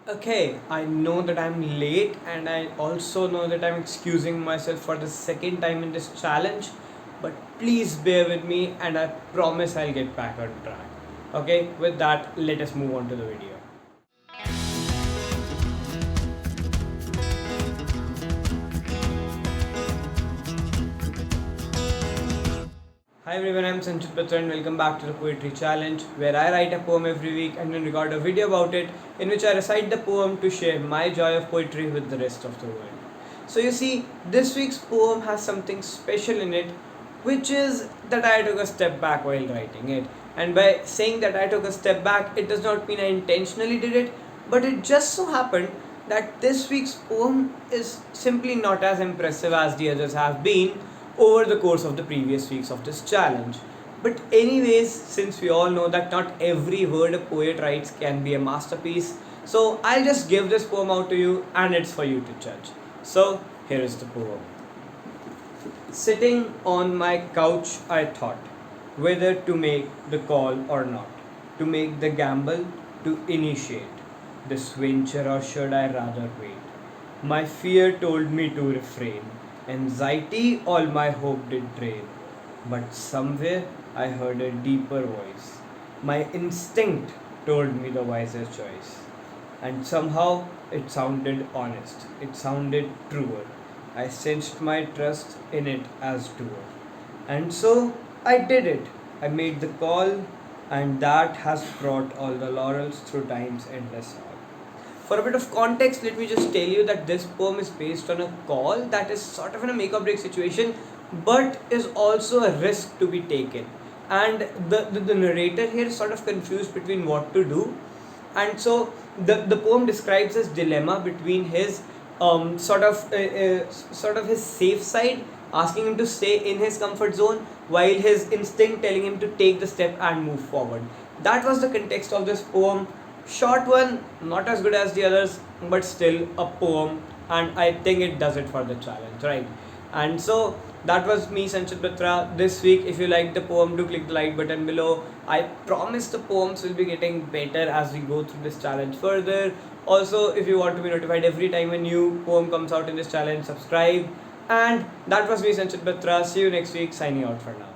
Okay, I know that I'm late and I also know that I'm excusing myself for the second time in this challenge, but please bear with me and I promise I'll get back on track. Okay, with that, let us move on to the video. Hi everyone, I'm Sanchit Batra and welcome back to the Poetry Challenge, where I write a poem every week and then record a video about it in which I recite the poem to share my joy of poetry with the rest of the world. So you see, this week's poem has something special in it, which is that I took a step back while writing it. And by saying that I took a step back, it does not mean I intentionally did it, but it just so happened that this week's poem is simply not as impressive as the others have been over the course of the previous weeks of this challenge. But, anyways, since we all know that not every word a poet writes can be a masterpiece, so I'll just give this poem out to you and it's for you to judge. So, here is the poem. Sitting on my couch, I thought whether to make the call or not, to make the gamble, to initiate this venture, or should I rather wait? My fear told me to refrain. Anxiety all my hope did drain. But somewhere I heard a deeper voice. My instinct told me the wiser choice. And somehow it sounded honest. It sounded truer. I sensed my trust in it as doer. And so I did it. I made the call, and that has brought all the laurels through time's endless hall. For a bit of context, let me just tell you that this poem is based on a call that is sort of in a make or break situation, but is also a risk to be taken. And the narrator here is sort of confused between what to do. And so the poem describes his dilemma between his sort of his safe side, asking him to stay in his comfort zone, while his instinct telling him to take the step and move forward. That was the context of this poem. Short one, not as good as the others, but still a poem, and I think it does it for the challenge, right? And so that was me, Sanchit Batra, this week. If you liked the poem, do click the like button below. I promise the poems will be getting better as we go through this challenge further. Also, if you want to be notified every time a new poem comes out in this challenge, subscribe. And that was me, Sanchit Batra. See you next week. Signing out for now.